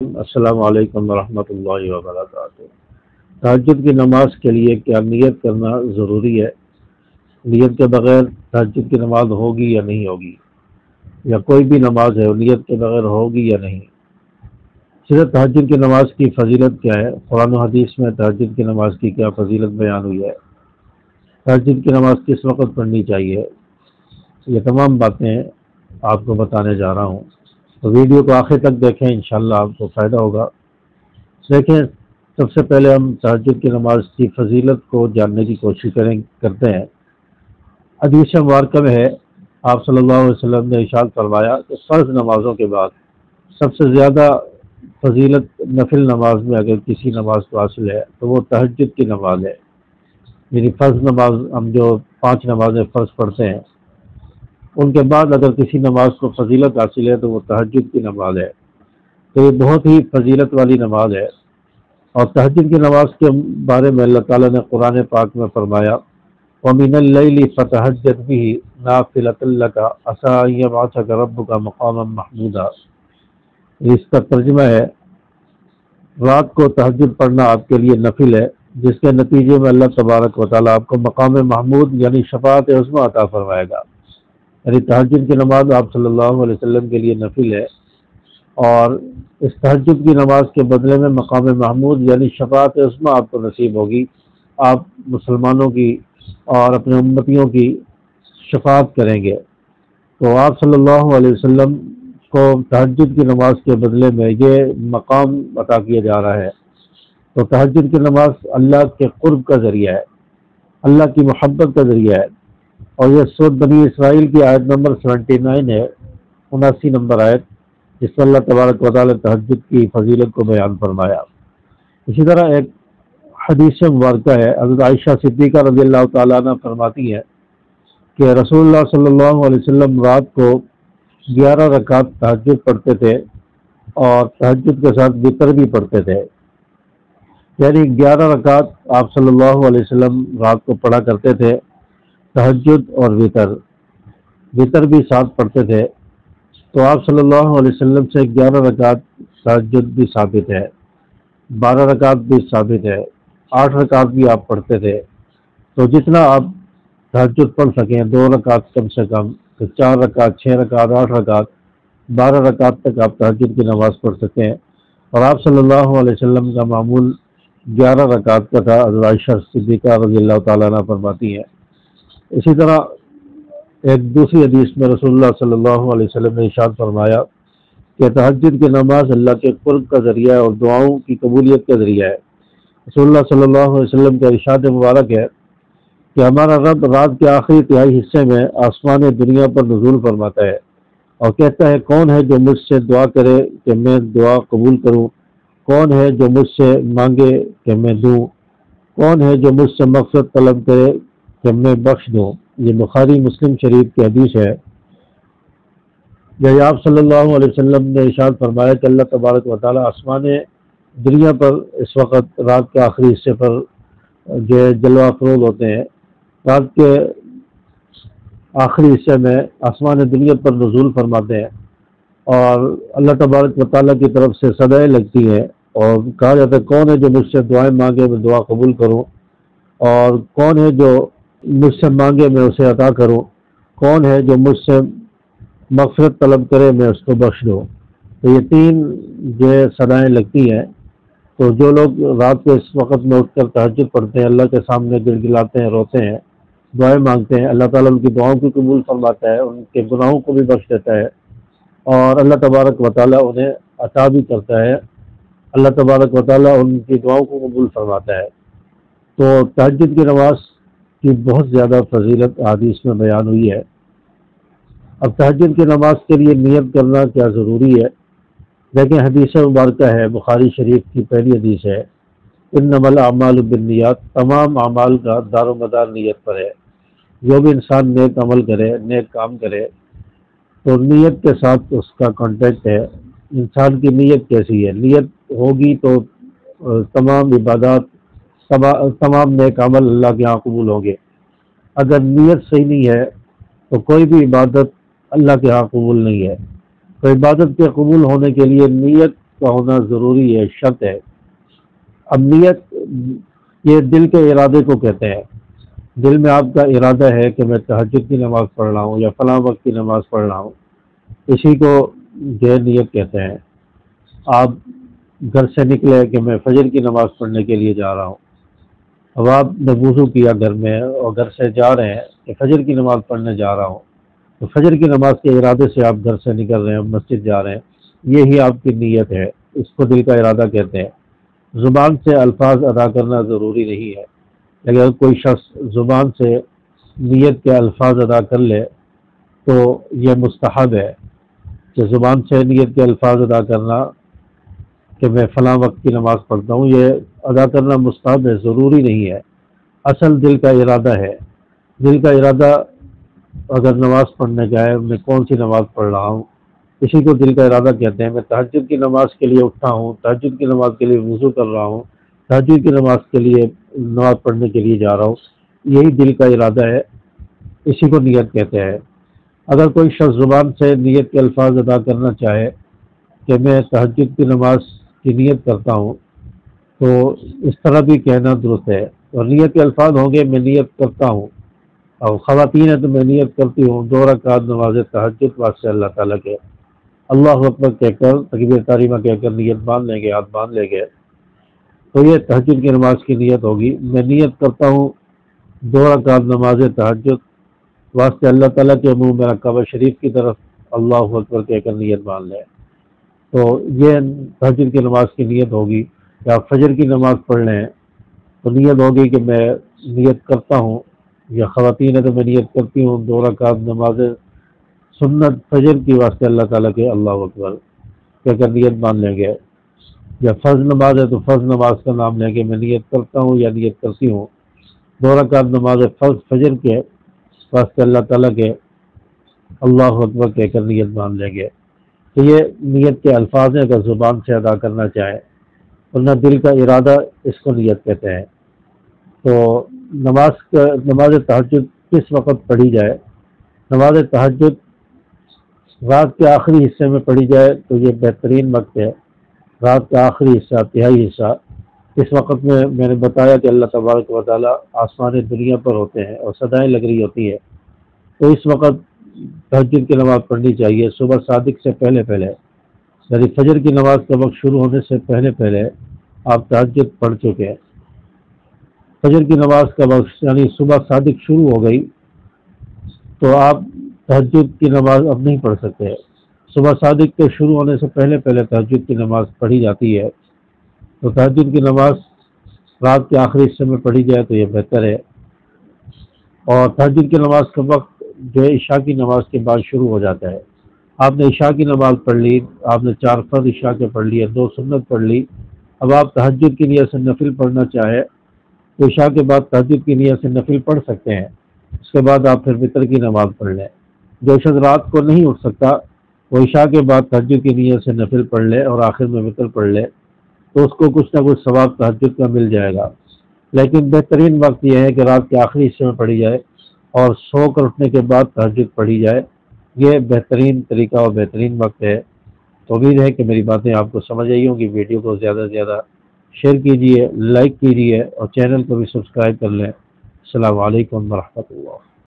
السلام علیکم ورحمۃ اللہ وبرکاتہ۔ تہجد کی نماز کے لیے کیا نیت کرنا ضروری ہے؟ نیت کے بغیر تہجد کی نماز ہوگی یا نہیں ہوگی، یا کوئی بھی نماز ہے وہ نیت کے بغیر ہوگی یا نہیں؟ صرف تہجد کی نماز کی فضیلت کیا ہے؟ قرآن و حدیث میں تہجد کی نماز کی کیا فضیلت بیان ہوئی ہے؟ تہجد کی نماز کس وقت پڑھنی چاہیے؟ یہ تمام باتیں آپ کو بتانے جا رہا ہوں، تو ویڈیو کو آخر تک دیکھیں، انشاءاللہ آپ کو فائدہ ہوگا۔ دیکھیں، سب سے پہلے ہم تہجد کی نماز کی فضیلت کو جاننے کی کوشش کرتے ہیں۔ حدیث مبارکہ میں ہے، آپ صلی اللہ علیہ وسلم نے ارشاد فرمایا کہ فرض نمازوں کے بعد سب سے زیادہ فضیلت نفل نماز میں اگر کسی نماز کو حاصل ہے تو وہ تہجد کی نماز ہے۔ یعنی فرض نماز، ہم جو 5 نمازیں فرض پڑھتے ہیں، ان کے بعد اگر کسی نماز کو فضیلت حاصل ہے تو وہ تہجد کی نماز ہے۔ تو یہ بہت ہی فضیلت والی نماز ہے، اور تہجد کی نماز کے بارے میں اللہ تعالیٰ نے قرآن پاک میں فرمایا، وَمِنَ اللَّيْلِ فَتَہَجَّدْ بِهِ نَافِلَةً لَكَ عَسَىٰ أَن يَبْعَثَكَ رَبُّكَ مَقَامًا مَحْمُودًا۔ اس کا ترجمہ ہے، رات کو تہجد پڑھنا آپ کے لیے نفل ہے، جس کے نتیجے میں اللہ تبارک و تعالیٰ آپ کو مقام محمود یعنی شفاعت عظمیٰ عطا فرمائے گا۔ یعنی تہجد کی نماز آپ صلی اللہ علیہ وسلم کے لیے نفل ہے، اور اس تہجد کی نماز کے بدلے میں مقام محمود یعنی شفاعت عظمیٰ آپ کو نصیب ہوگی۔ آپ مسلمانوں کی اور اپنے امتیوں کی شفاعت کریں گے۔ تو آپ صلی اللہ علیہ وسلم کو تہجد کی نماز کے بدلے میں یہ مقام عطا کیا جا رہا ہے۔ تو تہجد کی نماز اللہ کے قرب کا ذریعہ ہے، اللہ کی محبت کا ذریعہ ہے، اور یہ سورۃ بنی اسرائیل کی آیت نمبر 79 ہے، 79 نمبر آیت، جس میں اللہ تبارک و تعالیٰ تہجد کی فضیلت کو بیان فرمایا۔ اسی طرح ایک حدیث مبارکہ ہے، حضرت عائشہ صدیقہ رضی اللہ تعالیٰ عنہ فرماتی ہے کہ رسول اللہ صلی اللہ علیہ وسلم رات کو 11 رکعت تہجد پڑھتے تھے، اور تہجد کے ساتھ وتر بھی پڑھتے تھے۔ یعنی 11 رکعت آپ صلی اللہ علیہ وسلم رات کو پڑھا کرتے تھے، تہجد اور وتر بھی ساتھ پڑھتے تھے۔ تو آپ صلی اللہ علیہ وسلم سے 11 رکعت تہجد بھی ثابت ہے، 12 رکعت بھی ثابت ہے، 8 رکعت بھی آپ پڑھتے تھے۔ تو جتنا آپ تہجد پڑھ سکیں، 2 رکعت کم سے کم، تو 4 رکعت، 6 رکعت، 8 رکعت، 12 رکعت تک آپ تہجد کی نماز پڑھ سکتے ہیں۔ اور آپ صلی اللہ علیہ وسلم کا معمول 11 رکعت کا تھا، حضرت عائشہ صدیقہ رضی اللہ تعالیٰ عنہ فرماتی ہیں۔ اسی طرح ایک دوسری حدیث میں رسول اللہ صلی اللہ علیہ وسلم نے ارشاد فرمایا کہ تہجد کی نماز اللہ کے قرب کا ذریعہ ہے اور دعاؤں کی قبولیت کا ذریعہ ہے۔ رسول اللہ صلی اللہ علیہ وسلم کا ارشاد مبارک ہے کہ ہمارا رب رات کے آخری تہائی حصے میں آسمان دنیا پر نزول فرماتا ہے اور کہتا ہے، کون ہے جو مجھ سے دعا کرے کہ میں دعا قبول کروں؟ کون ہے جو مجھ سے مانگے کہ میں دوں؟ کون ہے جو مجھ سے مغفرت طلب کرے کہ میں بخش دوں؟ یہ بخاری مسلم شریف کی حدیث ہے۔ جب آپ صلی اللہ علیہ وسلم نے ارشاد فرمایا کہ اللہ تبارک و تعالیٰ آسمان دنیا پر اس وقت رات کے آخری حصے پر جو جلوہ افروز ہوتے ہیں، رات کے آخری حصے میں آسمان دنیا پر نزول فرماتے ہیں، اور اللہ تبارک و تعالیٰ کی طرف سے صدائیں لگتی ہیں، اور کہا جاتا ہے، کون ہے جو مجھ سے دعائیں مانگے میں دعا قبول کروں، اور کون ہے جو مجھ سے مانگے میں اسے عطا کروں، کون ہے جو مجھ سے مغفرت طلب کرے میں اس کو بخش دوں۔ تو یہ 3 جو صدائیں لگتی ہیں۔ تو جو لوگ رات کے اس وقت میں اٹھ کر تہجد پڑھتے ہیں، اللہ کے سامنے گڑ گڑاتے ہیں، روتے ہیں، دعائیں مانگتے ہیں، اللہ تعالیٰ ان کی دعاؤں کو قبول فرماتا ہے، ان کے گناہوں کو بھی بخش دیتا ہے، اور اللہ تبارک و تعالیٰ انہیں عطا بھی کرتا ہے، اللہ تبارک و تعالیٰ ان کی دعاؤں کو قبول فرماتا ہے۔ تو تہجد کی نماز کی بہت زیادہ فضیلت حدیث میں بیان ہوئی ہے۔ اب تہجد کی نماز کے لیے نیت کرنا کیا ضروری ہے؟ لیکن حدیث مبارکہ ہے، بخاری شریف کی پہلی حدیث ہے، انما الاعمال بالنیات، تمام اعمال کا دار و مدار نیت پر ہے۔ جو بھی انسان نیک عمل کرے، نیک کام کرے، تو نیت کے ساتھ اس کا کانٹیکٹ ہے۔ انسان کی نیت کیسی ہے؟ نیت ہوگی تو تمام عبادات، تمام نیک عمل اللہ کے ہاں قبول ہوں گے۔ اگر نیت صحیح نہیں ہے تو کوئی بھی عبادت اللہ کے ہاں قبول نہیں ہے۔ تو عبادت کے قبول ہونے کے لیے نیت کا ہونا ضروری ہے، شرط ہے۔ اب نیت یہ دل کے ارادے کو کہتے ہیں۔ دل میں آپ کا ارادہ ہے کہ میں تہجد کی نماز پڑھ رہا ہوں یا فلاں وقت کی نماز پڑھ رہا ہوں، اسی کو جو ہے نیت کہتے ہیں۔ آپ گھر سے نکلے کہ میں فجر کی نماز پڑھنے کے لیے جا رہا ہوں، اب آپ نے وضو کیا گھر میں اور گھر سے جا رہے ہیں کہ فجر کی نماز پڑھنے جا رہا ہوں، تو فجر کی نماز کے ارادے سے آپ گھر سے نکل رہے ہیں، مسجد جا رہے ہیں، یہی آپ کی نیت ہے، اس کو دل کا ارادہ کہتے ہیں۔ زبان سے الفاظ ادا کرنا ضروری نہیں ہے، اگر کوئی شخص زبان سے نیت کے الفاظ ادا کر لے تو یہ مستحب ہے کہ زبان سے نیت کے الفاظ ادا کرنا کہ میں فلاں وقت کی نماز پڑھتا ہوں، یہ ادا کرنا مستحب ہے، ضروری نہیں ہے۔ اصل دل کا ارادہ ہے۔ دل کا ارادہ اگر نماز پڑھنے کا ہے، میں کون سی نماز پڑھ رہا ہوں، اسی کو دل کا ارادہ کہتے ہیں۔ میں تہجد کی نماز کے لیے اٹھا ہوں، تہجد کی نماز کے لیے وضو کر رہا ہوں، تہجد کی نماز کے لیے نماز پڑھنے کے لیے جا رہا ہوں، یہی دل کا ارادہ ہے، اسی کو نیت کہتے ہیں۔ اگر کوئی شخص زبان سے نیت کے الفاظ ادا کرنا چاہے کہ میں تہجد کی نماز کی نیت کرتا ہوں، تو اس طرح بھی کہنا درست ہے، اور نیت کے الفاظ ہوں گے میں نیت کرتا ہوں، اور خواتین ہیں تو میں نیت کرتی ہوں 2 رکعت نماز تہجد واسطے اللہ تعالیٰ کے، اللہ اکبر کہہ کر تکبیر تحریمہ کہہ کر نیت باندھ لیں گے، ہاتھ باندھ لیں گے، تو یہ تہجد کی نماز کی نیت ہوگی۔ میں نیت کرتا ہوں 2 رکعت نماز تہجد واسطے اللہ تعالیٰ کے منہ میرا کعبہ شریف کی طرف اللہ اکبر کہہ کر نیت باندھ لیں، تو یہ تہجد کی نماز کی نیت ہوگی۔ یا آپ فجر کی نماز پڑھ لیں تو نیت ہوگی کہ میں نیت کرتا ہوں، یا خواتین ہے تو میں نیت کرتی ہوں 2 رکعت نماز سنت فجر کی واسطے اللہ تعالیٰ کے اللہ اکبر کہہ کر نیت باندھ لیں گے۔ یا فرض نماز ہے تو فرض نماز کا نام لیں گے، میں نیت کرتا ہوں یا نیت کرتی ہوں 2 رکعت نماز فرض فجر کے واسطے اللہ تعالیٰ کے اللہ اکبر کہہ کر نیت باندھ لیں گے۔ تو یہ نیت کے الفاظ ہیں اگر زبان سے ادا کرنا چاہے، ورنہ دل کا ارادہ اس کو نیت کہتے ہیں۔ تو نماز تہجد کس وقت پڑھی جائے؟ نماز تہجد رات کے آخری حصے میں پڑھی جائے تو یہ بہترین وقت ہے۔ رات کا آخری حصہ، تہائی حصہ، اس وقت میں نے بتایا کہ اللہ تبارک و تعالیٰ آسمان دنیا پر ہوتے ہیں اور صدائیں لگ رہی ہوتی ہیں، تو اس وقت تہجد کی نماز پڑھنی چاہیے صبح صادق سے پہلے یعنی فجر کی نماز کا وقت شروع ہونے سے پہلے آپ تہجد پڑھ چکے ہیں۔ فجر کی نماز کا وقت یعنی صبح صادق شروع ہو گئی تو آپ تہجد کی نماز اب نہیں پڑھ سکتے۔ صبح صادق کے شروع ہونے سے پہلے تہجد کی نماز پڑھی جاتی ہے، تو تہجد کی نماز رات کے آخری حصے میں پڑھی جائے تو یہ بہتر ہے۔ اور تہجد کی نماز کا وقت جو ہے عشاء کی نماز کے بعد شروع ہو جاتا ہے۔ آپ نے عشاء کی نماز پڑھ لی، آپ نے 4 فرض عشاء کے پڑھ لیے، 2 سنت پڑھ لی، اب آپ تہجد کی نیت سے نفل پڑھنا چاہے تو عشاء کے بعد تہجد کی نیت سے نفل پڑھ سکتے ہیں، اس کے بعد آپ پھر وتر کی نماز پڑھ لیں۔ جو شخص رات کو نہیں اٹھ سکتا وہ عشاء کے بعد تہجد کی نیت سے نفل پڑھ لے اور آخر میں وتر پڑھ لے، تو اس کو کچھ نہ کچھ ثواب تہجد کا مل جائے گا۔ لیکن بہترین وقت یہ ہے کہ رات کے آخری حصے میں پڑھی جائے اور سو کر اٹھنے کے بعد تہجد پڑھی جائے، یہ بہترین طریقہ اور بہترین وقت ہے۔ تو امید ہے کہ میری باتیں آپ کو سمجھ آئی ہوں گی۔ ویڈیو کو زیادہ سے زیادہ شیئر کیجیے، لائک کیجیے اور چینل کو بھی سبسکرائب کر لیں۔ السلام علیکم ورحمۃ اللہ۔